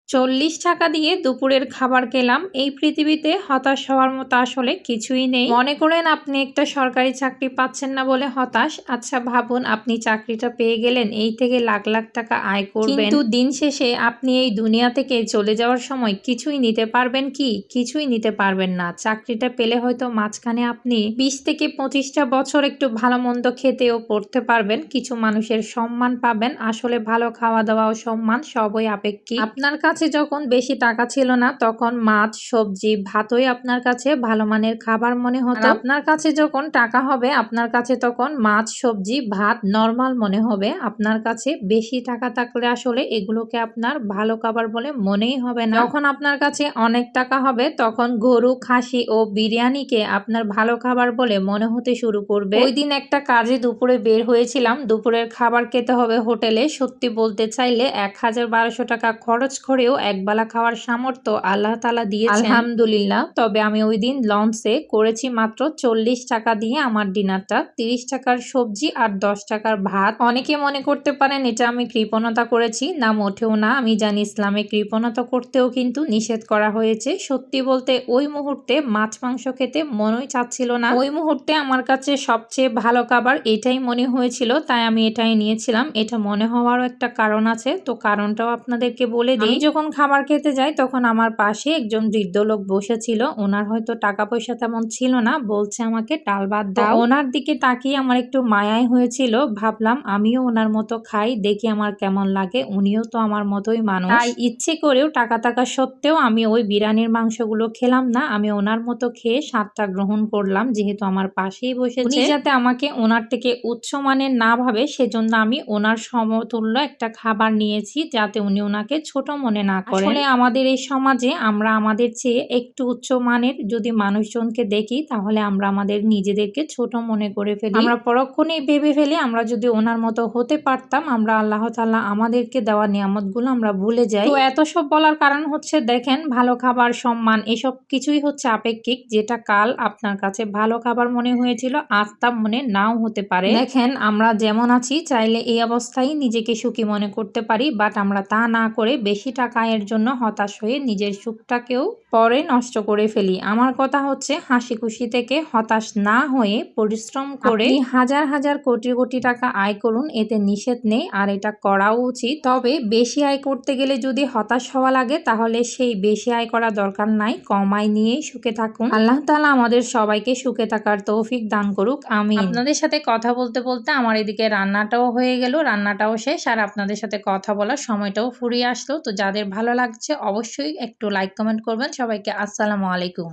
৪০ টাকা দিয়ে দুপুরের খাবার খেলাম। এই পৃথিবীতে হতাশ হওয়ার মতো আসলে কিছুই নেই। মনে করেন আপনি একটা সরকারি চাকরি পাচ্ছেন না বলে হতাশ। আচ্ছা ভাবুন আপনি চাকরিটা পেয়ে গেলেন, এই থেকে লাখ লাখ টাকা আয় করবেন। কিন্তু দিন শেষে আপনি এই দুনিয়া থেকে চলে যাওয়ার সময় কিছুই নিতে পারবেন কি? কিছুই নিতে পারবেন না। চাকরিটা পেলে হয়তো মাঝখানে আপনি ২০ থেকে ২৫টা বছর একটু ভালো মন্দ খেতে ও পড়তে পারবেন। কিছু মানুষের সম্মান পাবেন। আসলে ভালো খাওয়া দাওয়া ও সম্মান সবই আপেক্ষিক। আপনার কাছে যখন বেশি টাকা ছিল না তখন মাছ, সবজি, ভাতই আপনার কাছে ভালো মানের খাবার মনে হতো। আপনার কাছে যখন টাকা হবে আপনার কাছে তখন মাছ, সবজি, ভাত নরমাল মনে হবে। আপনার কাছে বেশি টাকা থাকলে আসলে এগুলোকে আপনার ভালো খাবার বলে মনেই হবে না। যখন আপনার কাছে অনেক টাকা হবে তখন গরু, খাসি ও বিরিয়ানিকে আপনার ভালো খাবার বলে মনে হতে শুরু করবে। ওই দিন একটা কাজে দুপুরে বের হয়েছিলাম। দুপুরের খাবার খেতে হবে হোটেলে। সত্যি বলতে চাইলে ১,০০০-১,২০০ টাকা খরচ করেও একবেলা খাওয়ার সামর্থ্য আল্লাহ তাআলা দিয়েছেন। আলহামদুলিল্লাহ। তবে আমি ওই দিন লঞ্চে করেছি মাত্র ৪০ টাকা দিয়ে আমার ডিনারটা। ৩০ টাকার সবজি আর ১০ টাকার ভাত। অনেকে মনে করতে পারেন এটা আমি কৃপণতা করেছি। না, মোটেও না। আমি জানি ইসলামে কৃপণতা করতেও কিন্তু নিষেধ করা হয়েছে। সত্যি বলতে ওই মুহূর্তে মাছ মাংস খেতে মনই চাচ্ছিল না। ওই মুহূর্তে আমার কাছে সবচেয়ে ভালো খাবার এটাই মনে হয়েছিল, তাই আমি এটাই নিয়েছিলাম। এটা মনে হওয়ারও একটা কারণ আছে, তো কারণটাও আপনাদেরকে বলে দিই। আমি যখন খাবার খেতে যাই তখন আমার পাশে একজন বৃদ্ধ লোক বসেছিল। ওনার হয়তো টাকা পয়সা তেমন ছিল না, বলছে আমাকে ডাল ভাত দাও। ওনার দিকে তাকিয়ে আমার একটু মায়াই হয়েছিল। ভাবলাম আমিও ওনার মতো খাই, দেখি আমার কেমন লাগে। উনিও তো আমার মতোই মানুষ। তাই ইচ্ছে করেও টাকা থাকা সত্ত্বেও আমি ওই বিরিয়ানির মাংসগুলো খেলাম না। আমি ওনার মতো খেয়ে স্বাদটা গ্রহণ করলাম, যেহেতু আমার পাশেই বসেছে। উনি যাতে আমাকে ওনার থেকে উচ্চ মানের না ভাবে সেজন্য আমি ওনার সমতুল্য একটা খাবার নিয়েছি, যাতে উনি ওনাকে ছোট মনে না করেন। আসলে আমাদের এই সমাজে আমরা আমাদের চেয়ে একটু উচ্চ মানের যদি মানুষজনকে দেখি তাহলে আমরা আমাদের নিজেদেরকে ছোট মনে করে ফেলি। আমরা পরক্ষণেই ভেবে ফেলি আমরা যদি ওনার মতো হতে পারতাম, আমরা আল্লাহ তাআলা আমাদেরকে দেওয়া নিয়ামতগুলো আমরা ভুলে যাই। তো এত সব বলার কারণ হচ্ছে দেখেন, ভালো খাবার, সম্মান এসব কিছুই হচ্ছে আপেক্ষিক। যেটা কাল আপনার কাছে ভালো খাবার মনে হয়েছিল আজ তা মনে নাও হতে পারে। দেখেন আমরা যেমন আছি চাইলে এই অবস্থায় নিজেকে সুখী মনে করতে পারি, বাট আমরা তা না করে বেশি টাকা আয়ের জন্য হতাশ হয়ে নিজের সুখটাকেও পরে নষ্ট করে ফেলি। আমার কথা হচ্ছে হাসি খুশি থেকে হতাশ না হয়ে পরিশ্রম করে আপনি হাজার হাজার কোটি কোটি টাকা আয় করুন, এতে নিষেধ নেই, আর এটা করাও উচিত। তবে বেশি আয় করতে গেলে যদি হতাশ হওয়া লাগে তাহলে সেই বেশি আয় করা দরকার নাই, কম আয় নিয়েই সুখে থাকুন। আল্লাহ তাআলা আমাদের সবাইকে সুখে থাকার তৌফিক দান করুক, আমিন। আপনাদের সাথে কথা বলতে বলতে আমার এদিকে রান্নাটাও হয়ে গেল, রান্নাটাও শেষ, আর আপনাদের সাথে কথা বলার সময়টাও ফুরিয়ে আসলো। তো যাদের ভালো লাগছে অবশ্যই একটু লাইক কমেন্ট করবেন। সবাইকে আসসালামু আলাইকুম।